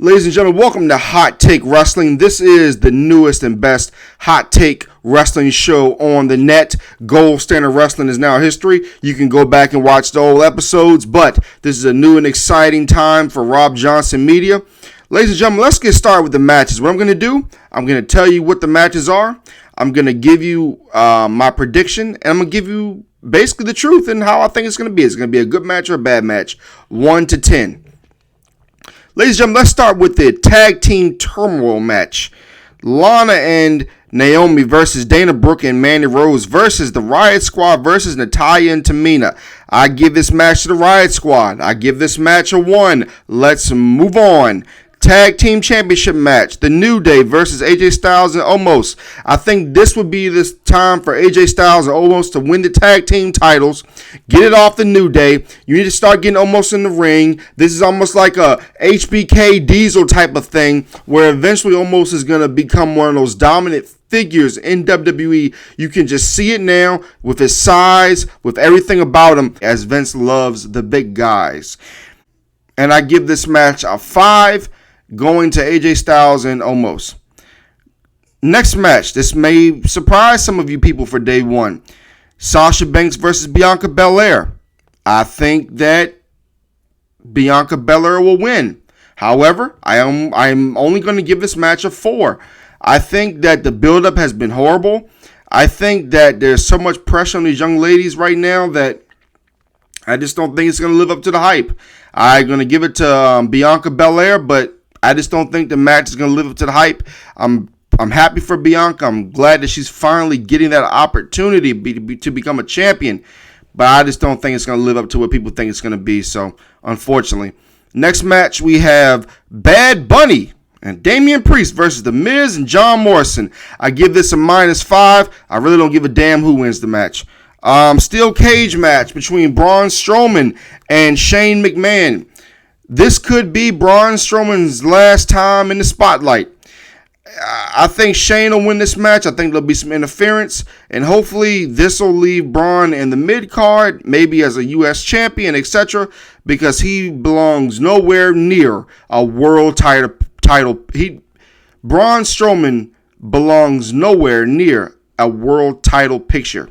Ladies and gentlemen, welcome to Hot Take Wrestling. This is the newest and best Hot Take Wrestling show on the net. Gold Standard Wrestling is now history. You can go back and watch the old episodes, but this is a new and exciting time for Robb Johnson Media. Ladies and gentlemen, let's get started with the matches. What I'm going to do, I'm going to tell you what the matches are. I'm going to give you my prediction, and I'm going to give you basically the truth and how I think it's going to be. It's going to be a good match or a bad match, 1 to 10. Ladies and gentlemen, let's start with the tag team turmoil match. Lana and Naomi versus Dana Brooke and Mandy Rose versus the Riot Squad versus Natalya and Tamina. I give this match to the Riot Squad. I give this match a 1. Let's move on. Tag Team Championship match. The New Day versus AJ Styles and Omos. I think this would be this time for AJ Styles and Omos to win the tag team titles. Get it off the New Day. You need to start getting Omos in the ring. This is almost like a HBK Diesel type of thing where eventually Omos is going to become one of those dominant figures in WWE. You can just see it now with his size, with everything about him, as Vince loves the big guys. And I give this match a 5. Going to AJ Styles and Omos. Next match. This may surprise some of you people for day one. Sasha Banks versus Bianca Belair. I think that Bianca Belair will win. However, I'm only going to give this match a 4. I think that the build-up has been horrible. I think that there's so much pressure on these young ladies right now that I just don't think it's going to live up to the hype. I'm going to give it to Bianca Belair, but I just don't think the match is going to live up to the hype. I'm happy for Bianca. I'm glad that she's finally getting that opportunity to become a champion. But I just don't think it's going to live up to what people think it's going to be. So, unfortunately. Next match, we have Bad Bunny and Damian Priest versus The Miz and John Morrison. I give this a -5. I really don't give a damn who wins the match. Steel cage match between Braun Strowman and Shane McMahon. This could be Braun Strowman's last time in the spotlight. I think Shane will win this match. I think there'll be some interference. And hopefully this will leave Braun in the mid-card, maybe as a U.S. champion, etc. Because he belongs nowhere near a world title. Braun Strowman belongs nowhere near a world title picture.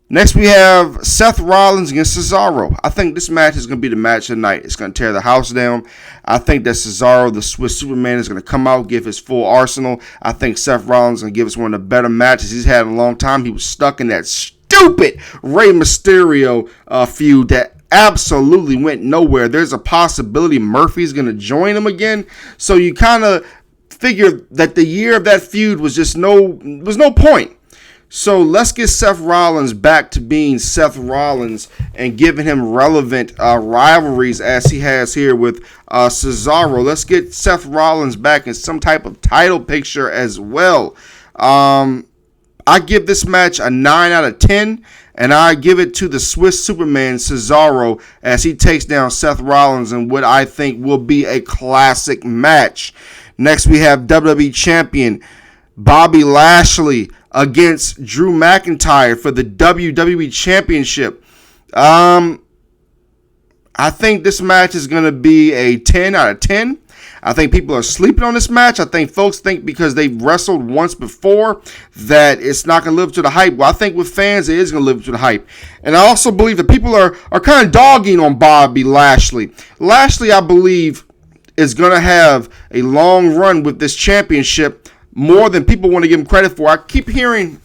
Next, we have Seth Rollins against Cesaro. I think this match is going to be the match of the night. It's going to tear the house down. I think that Cesaro, the Swiss Superman, is going to come out, give his full arsenal. I think Seth Rollins is going to give us one of the better matches he's had in a long time. He was stuck in that stupid Rey Mysterio feud that absolutely went nowhere. There's a possibility Murphy's going to join him again. So you kind of figure that the year of that feud was just no point. So let's get Seth Rollins back to being Seth Rollins and giving him relevant rivalries as he has here with Cesaro. Let's get Seth Rollins back in some type of title picture as well. I give this match a 9 out of 10, and I give it to the Swiss Superman Cesaro as he takes down Seth Rollins in what I think will be a classic match. Next, we have WWE Champion Bobby Lashley against Drew McIntyre for the WWE Championship. I think this match is going to be a 10 out of 10. I think people are sleeping on this match. I think folks think because they've wrestled once before that it's not going to live up to the hype. Well, I think with fans, it is going to live up to the hype. And I also believe that people are kind of dogging on Bobby Lashley. Lashley, I believe, is going to have a long run with this championship, more than people want to give him credit for. I keep hearing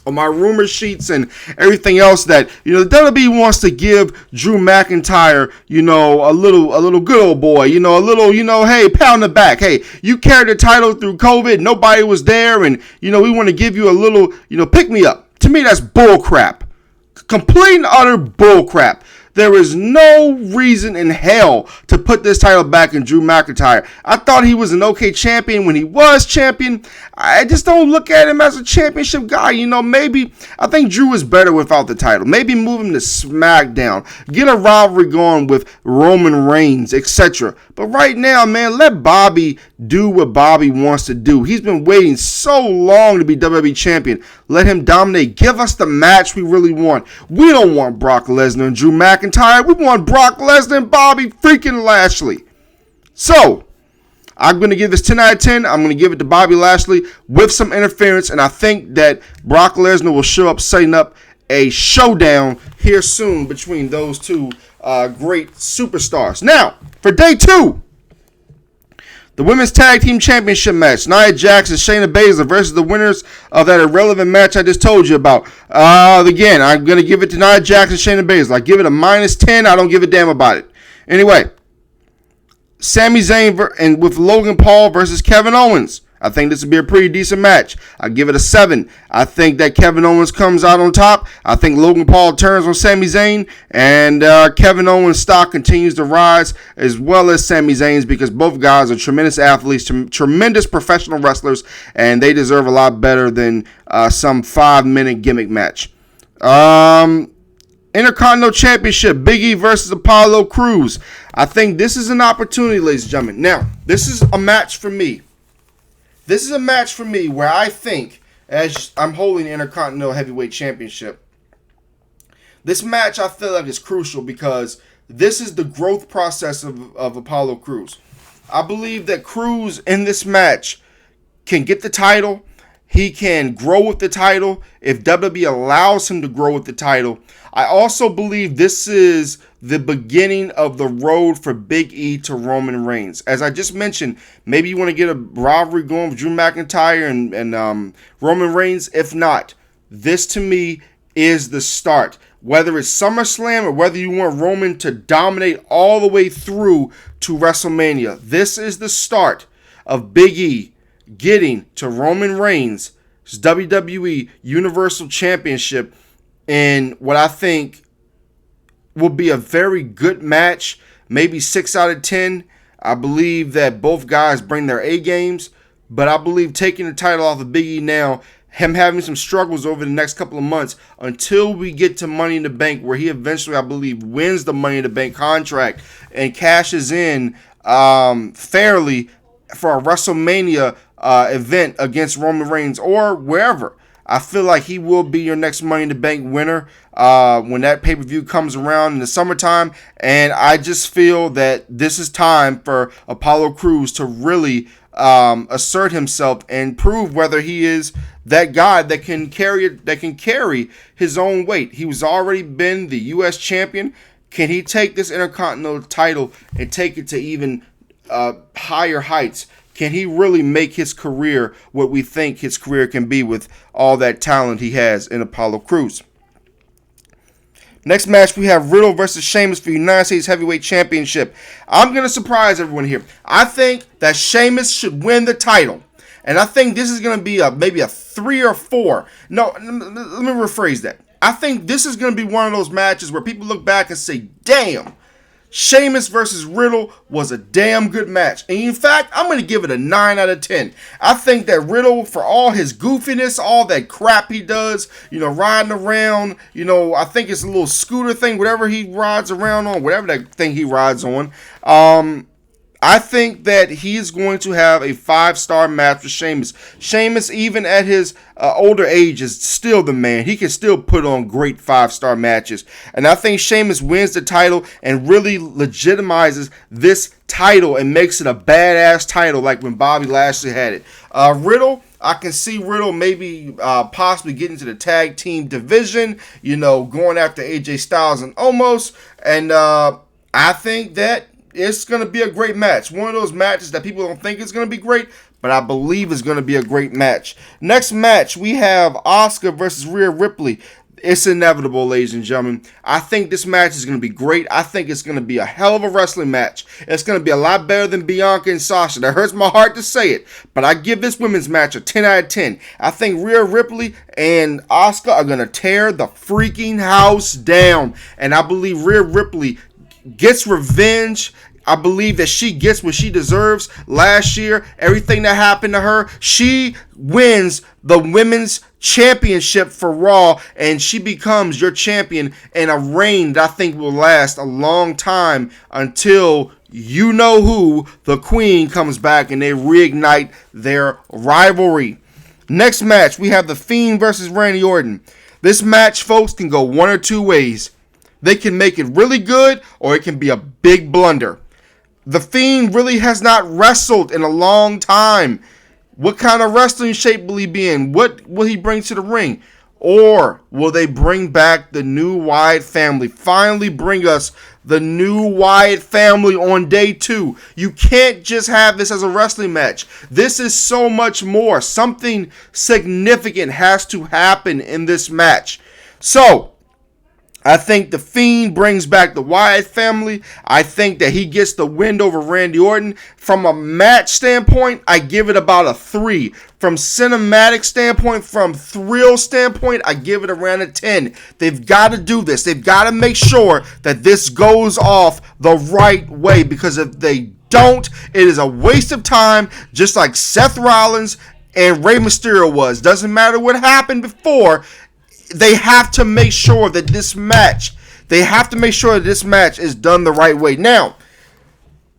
on my rumor sheets and everything else that, the WWE wants to give Drew McIntyre, a little good old boy, hey, pat on the back. Hey, you carried the title through COVID. Nobody was there. And, we want to give you a little, pick me up. To me, that's bull crap. Complete and utter bull crap. There is no reason in hell to put this title back in Drew McIntyre. I thought he was an okay champion when he was champion. I just don't look at him as a championship guy. Maybe I think Drew is better without the title. Maybe move him to SmackDown. Get a rivalry going with Roman Reigns, etc. But right now, man, let Bobby do what Bobby wants to do. He's been waiting so long to be WWE champion. Let him dominate. Give us the match we really want. We don't want Brock Lesnar and Drew McIntyre. We want Brock Lesnar and Bobby freaking Lashley. So, I'm going to give this 10 out of 10. I'm going to give it to Bobby Lashley with some interference, and I think that Brock Lesnar will show up setting up a showdown here soon between those two great superstars. Now, for day 2, the Women's Tag Team Championship match. Nia Jax and Shayna Baszler versus the winners of that irrelevant match I just told you about. Again, I'm going to give it to Nia Jax and Shayna Baszler. I give it a -10. I don't give a damn about it. Anyway, Sami Zayn and with Logan Paul versus Kevin Owens. I think this would be a pretty decent match. I give it a 7. I think that Kevin Owens comes out on top. I think Logan Paul turns on Sami Zayn, and Kevin Owens' stock continues to rise, as well as Sami Zayn's, because both guys are tremendous athletes, tremendous professional wrestlers, and they deserve a lot better than some 5-minute gimmick match. Intercontinental Championship, Big E versus Apollo Crews. I think this is an opportunity, ladies and gentlemen. Now, this is a match for me. This is a match for me where I think, as I'm holding the Intercontinental Heavyweight Championship, this match I feel like is crucial because this is the growth process of Apollo Crews. I believe that Crews in this match can get the title. He can grow with the title if WWE allows him to grow with the title. I also believe this is the beginning of the road for Big E to Roman Reigns. As I just mentioned, maybe you want to get a rivalry going with Drew McIntyre and Roman Reigns. If not, this to me is the start. Whether it's SummerSlam or whether you want Roman to dominate all the way through to WrestleMania, this is the start of Big E getting to Roman Reigns' WWE Universal Championship in what I think will be a very good match, maybe 6 out of 10. I believe that both guys bring their A games, but I believe taking the title off of Big E now, him having some struggles over the next couple of months until we get to Money in the Bank, where he eventually, I believe, wins the Money in the Bank contract and cashes in fairly for a WrestleMania event against Roman Reigns or wherever. I feel like he will be your next Money in the Bank winner when that pay-per-view comes around in the summertime. And I just feel that this is time for Apollo Crews to really assert himself and prove whether he is that guy that can carry his own weight. He was already been the U.S. champion. Can he take this Intercontinental title and take it to even higher heights? Can he really make his career what we think his career can be with all that talent he has in Apollo Crews? Next match, we have Riddle versus Sheamus for United States Heavyweight Championship. I'm going to surprise everyone here. I think that Sheamus should win the title. And I think this is going to be maybe a 3 or 4. No, let me rephrase that. I think this is going to be one of those matches where people look back and say, damn, Sheamus versus Riddle was a damn good match. And in fact, I'm going to give it a 9 out of 10. I think that Riddle, for all his goofiness, all that crap he does, riding around, I think it's a little scooter thing, whatever he rides around on, whatever that thing he rides on. I think that he's going to have a 5-star match with Sheamus. Sheamus, even at his older age, is still the man. He can still put on great 5-star matches. And I think Sheamus wins the title and really legitimizes this title and makes it a badass title like when Bobby Lashley had it. Riddle, I can see Riddle maybe possibly getting to the tag team division, going after AJ Styles and Omos. And I think that it's going to be a great match. One of those matches that people don't think is going to be great, but I believe is going to be a great match. Next match, we have Asuka versus Rhea Ripley. It's inevitable, ladies and gentlemen. I think this match is going to be great. I think it's going to be a hell of a wrestling match. It's going to be a lot better than Bianca and Sasha. That hurts my heart to say it, but I give this women's match a 10 out of 10. I think Rhea Ripley and Asuka are going to tear the freaking house down, and I believe Rhea Ripley gets revenge. I believe that she gets what she deserves. Last year, everything that happened to her, she wins the women's championship for Raw, and she becomes your champion in a reign that I think will last a long time until who, the Queen, comes back and they reignite their rivalry. Next match, we have The Fiend versus Randy Orton. This match, folks, can go one or two ways. They can make it really good, or it can be a big blunder. The Fiend really has not wrestled in a long time. What kind of wrestling shape will he be in? What will he bring to the ring? Or will they bring back the new Wyatt family? Finally bring us the new Wyatt family on day 2. You can't just have this as a wrestling match. This is so much more. Something significant has to happen in this match. So, I think The Fiend brings back the Wyatt family. I think that he gets the win over Randy Orton. From a match standpoint, I give it about a 3. From cinematic standpoint, from thrill standpoint, I give it around a 10. They've got to do this. They've got to make sure that this goes off the right way, because if they don't, it is a waste of time, just like Seth Rollins and Rey Mysterio was. Doesn't matter what happened before. They have to make sure that this match is done the right way. Now,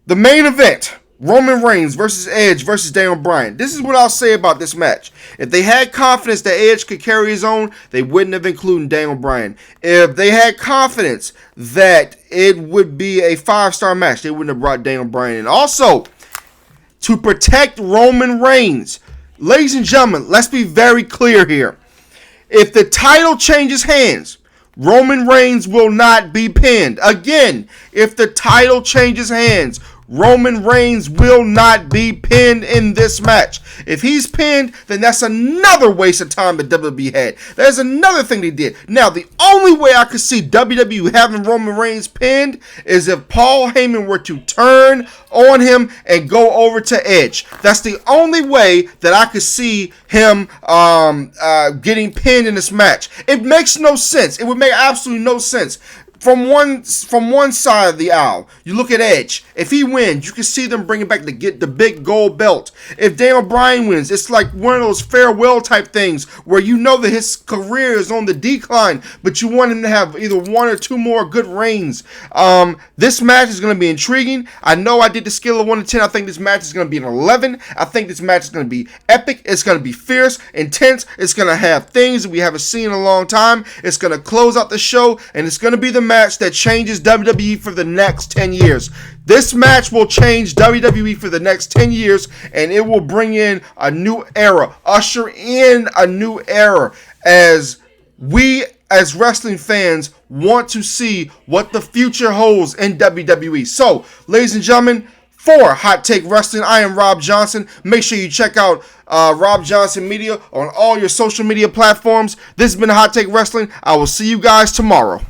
the main event, Roman Reigns versus Edge versus Daniel Bryan. This is what I'll say about this match. If they had confidence that Edge could carry his own, they wouldn't have included Daniel Bryan. If they had confidence that it would be a 5-star match, they wouldn't have brought Daniel Bryan in. Also, to protect Roman Reigns, ladies and gentlemen, let's be very clear here. If the title changes hands, Roman Reigns will not be pinned. Again, if the title changes hands, Roman Reigns will not be pinned in this match. If he's pinned, then that's another waste of time that WWE had. There's another thing they did. Now, the only way I could see WWE having Roman Reigns pinned is if Paul Heyman were to turn on him and go over to Edge. That's the only way that I could see him getting pinned in this match. It makes no sense. It would make absolutely no sense. From one side of the aisle, you look at Edge. If he wins, you can see them bringing back the big gold belt. If Daniel Bryan wins, it's like one of those farewell type things where you know that his career is on the decline, but you want him to have either 1 or 2 more good reigns. This match is going to be intriguing. I know I did the scale of 1 to 10. I think this match is going to be an 11. I think this match is going to be epic. It's going to be fierce, intense. It's going to have things that we haven't seen in a long time. It's going to close out the show, and it's going to be the match that changes WWE for the next 10 years. This match will change WWE for the next 10 years, and it will bring in a new era, usher in a new era, as we as wrestling fans want to see what the future holds in WWE. So, ladies and gentlemen, for Hot Take Wrestling, I am Rob Johnson. Make sure you check out Rob Johnson Media on all your social media platforms. This has been Hot Take Wrestling. I will see you guys tomorrow.